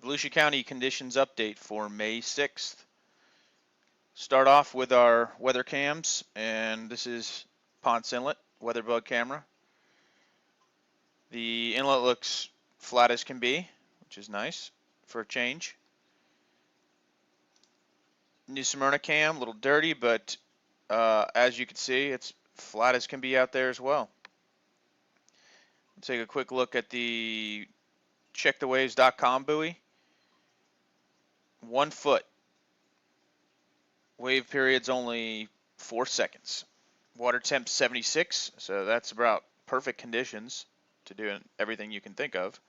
Volusia County conditions update for May 6th. Start off with our weather cams, and this is Ponce Inlet weather bug camera. The inlet looks flat as can be, which is nice for a change. New Smyrna cam, a little dirty, but as you can see, it's flat as can be out there as well. Let's take a quick look at the checkthewaves.com buoy. 1 foot. Wave period's only 4 seconds. Water temp 76, so that's about perfect conditions to do everything you can think of.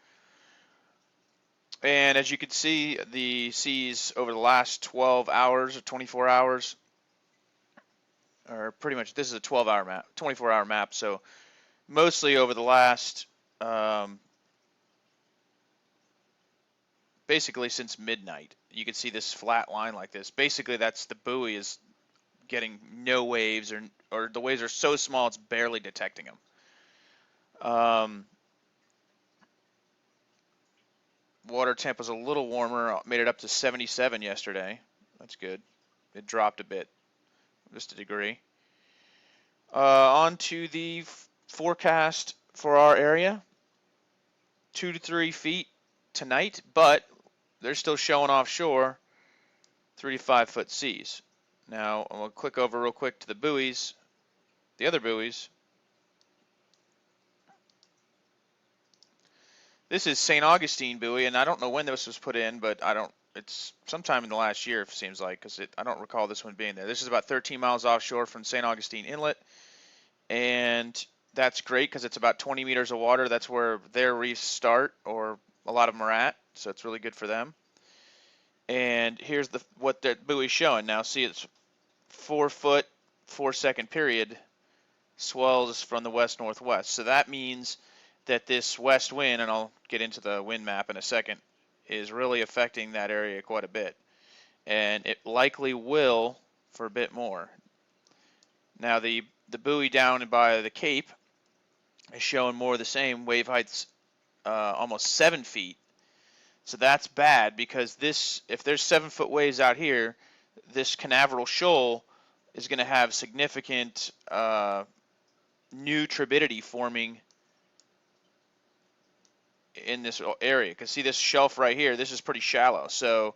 And as you can see, the seas over the last 12 hours or 24 hours, or pretty much this is a 12-hour map, 24-hour map, so mostly over the last, basically since midnight, you can see this flat line like this. Basically, that's the buoy is getting no waves, or the waves are so small it's barely detecting them. Water temp was a little warmer, made it up to 77 yesterday. That's good. It dropped a bit, just a degree. On to the forecast for our area. 2 to 3 feet tonight, but they're still showing offshore 3 to 5 foot seas. Now, I'm going to click over real quick to the buoys, the other buoys. This is St. Augustine buoy, and I don't know when this was put in, but it's sometime in the last year, it seems like, because I don't recall this one being there. This is about 13 miles offshore from St. Augustine Inlet, and that's great because it's about 20 meters of water. That's where their reefs start, or a lot of them are at, so it's really good for them. And here's what the buoy's showing. Now, see, it's 4 foot, 4 second period swells from the west-northwest. So that means that this west wind, and I'll get into the wind map in a second, is really affecting that area quite a bit. And it likely will for a bit more. Now the buoy down by the Cape is showing more of the same. Wave height's almost 7 feet. So that's bad because if there's 7 foot waves out here, this Canaveral shoal is going to have significant new turbidity forming in this area. Because see this shelf right here, this is pretty shallow. So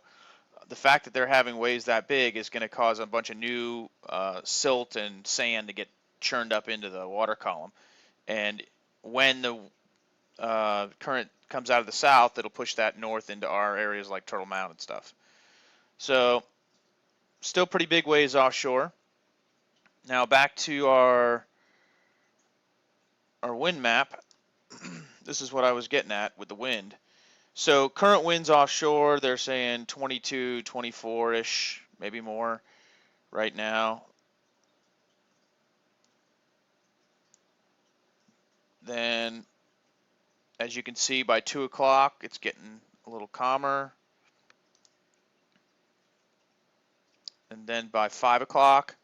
the fact that they're having waves that big is going to cause a bunch of new silt and sand to get churned up into the water column. And when the current comes out of the south, it'll push that north into our areas like Turtle Mound and stuff. So still pretty big waves offshore. Now back to our wind map. This is what I was getting at with the wind. So current winds offshore, they're saying 22, 24-ish, maybe more right now. Then, as you can see, by 2 o'clock, it's getting a little calmer. And then by 5 o'clock,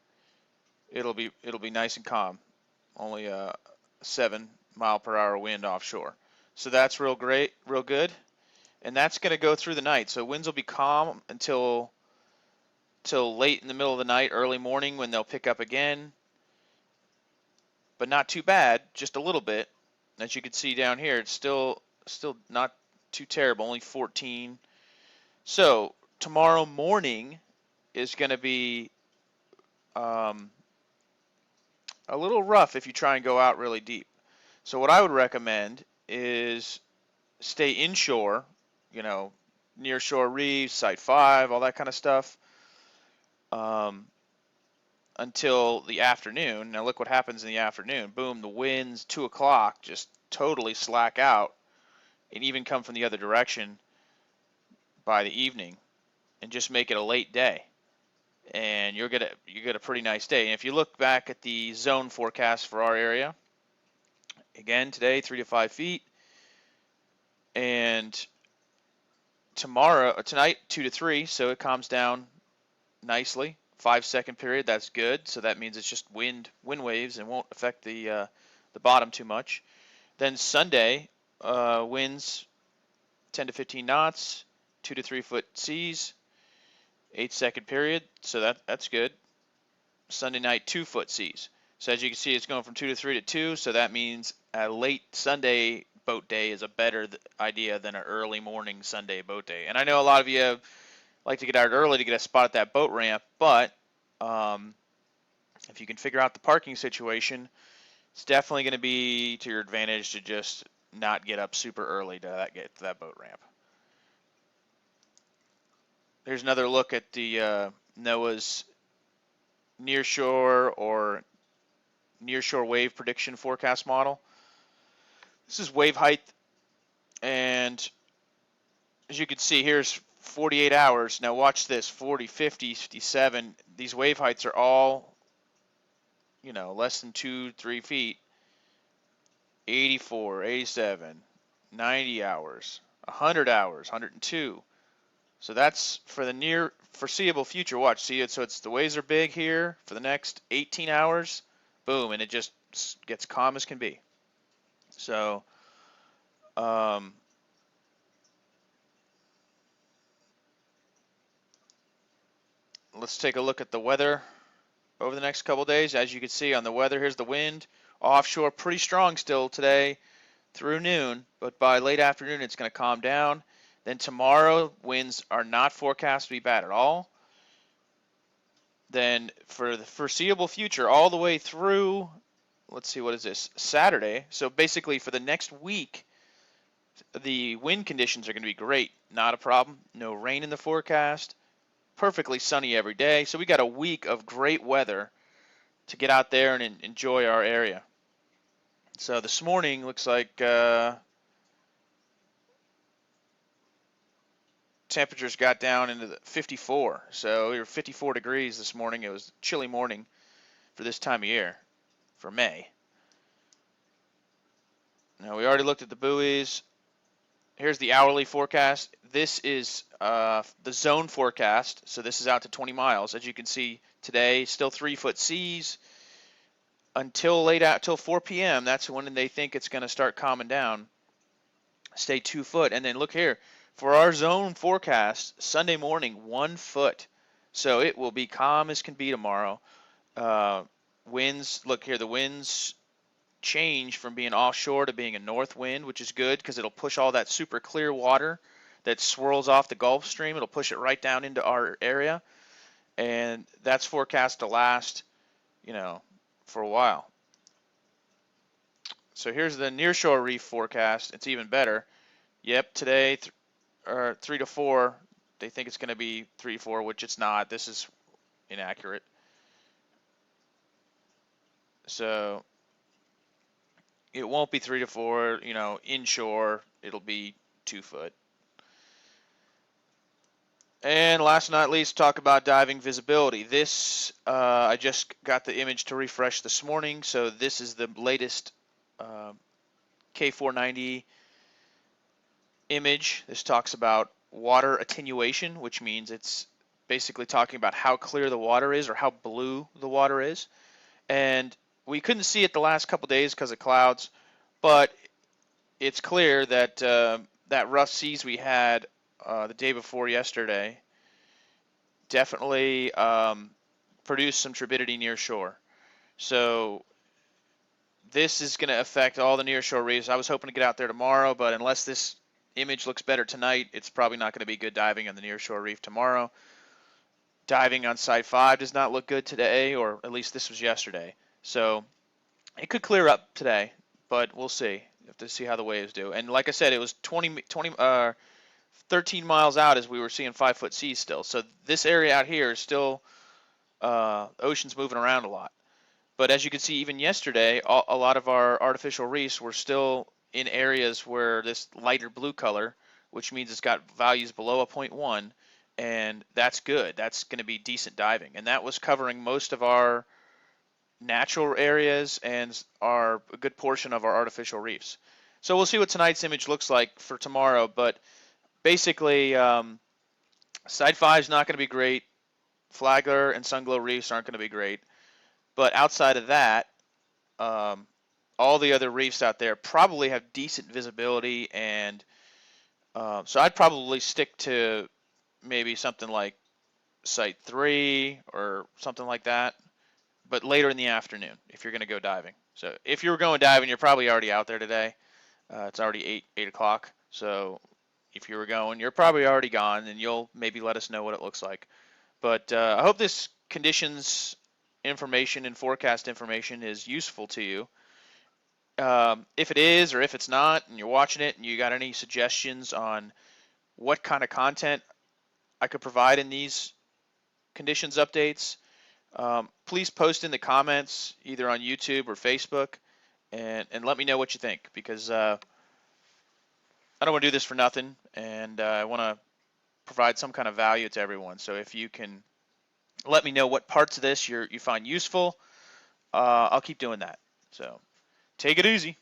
it'll be nice and calm. Only a 7-mile-per-hour wind offshore. So that's real great, real good. And that's going to go through the night. So winds will be calm until late in the middle of the night, early morning, when they'll pick up again. But not too bad, just a little bit. As you can see down here, it's still not too terrible, only 14. So tomorrow morning is going to be a little rough if you try and go out really deep. So what I would recommend is stay inshore, near shore reefs, Site 5, all that kind of stuff, until the afternoon. Now look what happens in the afternoon. Boom, the winds, 2 o'clock, just totally slack out and even come from the other direction by the evening and just make it a late day. And you get a pretty nice day. And if you look back at the zone forecast for our area, again today 3 to 5 feet, and tonight 2 to 3, so it calms down nicely. 5 second period, that's good. So that means it's just wind waves and won't affect the bottom too much. Then Sunday, winds 10 to 15 knots, 2 to 3 foot seas, 8-second period, so that's good. Sunday night, 2 foot seas. So as you can see, it's going from 2 to 3 to 2, so that means a late Sunday boat day is a better idea than an early morning Sunday boat day. And I know a lot of you like to get out early to get a spot at that boat ramp, but if you can figure out the parking situation, it's definitely going to be to your advantage to just not get up super early to get to that boat ramp. Here's another look at the NOAA's nearshore or nearshore wave prediction forecast model. This is wave height, and as you can see, here's 48 hours. Now watch this, 40, 50, 57. These wave heights are all, less than 2-3 feet. 84, 87, 90 hours, 100 hours, 102. So that's for the near foreseeable future. Watch, see it. So it's the waves are big here for the next 18 hours. Boom, and it just gets calm as can be. So, let's take a look at the weather over the next couple days. As you can see on the weather, here's the wind. Offshore, pretty strong still today through noon, but by late afternoon it's going to calm down. Then tomorrow, winds are not forecast to be bad at all. Then for the foreseeable future, all the way through, let's see, what is this, Saturday. So basically for the next week, the wind conditions are going to be great. Not a problem. No rain in the forecast. Perfectly sunny every day. So we got a week of great weather to get out there and enjoy our area. So this morning looks like temperatures got down into the 54. So we were 54 degrees this morning. It was a chilly morning for this time of year, for May. Now we already looked at the buoys. Here's the hourly forecast. This is the zone forecast. So this is out to 20 miles. As you can see today, still 3 foot seas until till 4 p.m. That's when they think it's going to start calming down. Stay 2 foot. And then look here. For our zone forecast, Sunday morning, 1 foot. So it will be calm as can be tomorrow. Winds, look here, the winds change from being offshore to being a north wind, which is good because it'll push all that super clear water that swirls off the Gulf Stream. It'll push it right down into our area. And that's forecast to last, for a while. So here's the nearshore reef forecast. It's even better. Yep, today, 3 to 4, they think it's going to be 3 to 4, which it's not. This is inaccurate. So it won't be 3 to 4, inshore, it'll be 2 foot. And last but not least, talk about diving visibility. This, I just got the image to refresh this morning, so this is the latest K490 image. This talks about water attenuation, which means it's basically talking about how clear the water is or how blue the water is. And we couldn't see it the last couple days because of clouds, but it's clear that that rough seas we had the day before yesterday definitely produced some turbidity near shore. So this is going to affect all the nearshore reefs. I was hoping to get out there tomorrow, but unless this image looks better tonight, it's probably not going to be good diving on the nearshore reef tomorrow. Diving on Site 5 does not look good today, or at least this was yesterday. So it could clear up today, but we'll see. You have to see how the waves do. And like I said, it was 13 miles out as we were seeing 5 foot seas still. So this area out here is still, ocean's moving around a lot. But as you can see, even yesterday, a lot of our artificial reefs were still in areas where this lighter blue color, which means it's got values below a 0.1, and that's good. That's going to be decent diving. And that was covering most of our natural areas and a good portion of our artificial reefs. So we'll see what tonight's image looks like for tomorrow, but basically, Site 5 is not going to be great. Flagler and Sunglow reefs aren't going to be great. But outside of that, all the other reefs out there probably have decent visibility and So I'd probably stick to maybe something like Site 3 or something like that, but later in the afternoon if you're going to go diving. So if you were going diving, you're probably already out there today. It's already 8 o'clock. So if you were going, you're probably already gone, and you'll maybe let us know what it looks like. But I hope this conditions information and forecast information is useful to you. If it is, or if it's not, and you're watching it and you got any suggestions on what kind of content I could provide in these conditions updates, please post in the comments either on YouTube or Facebook, and let me know what you think, because I don't want to do this for nothing, and I want to provide some kind of value to everyone. So if you can let me know what parts of this you find useful, I'll keep doing that. So take it easy.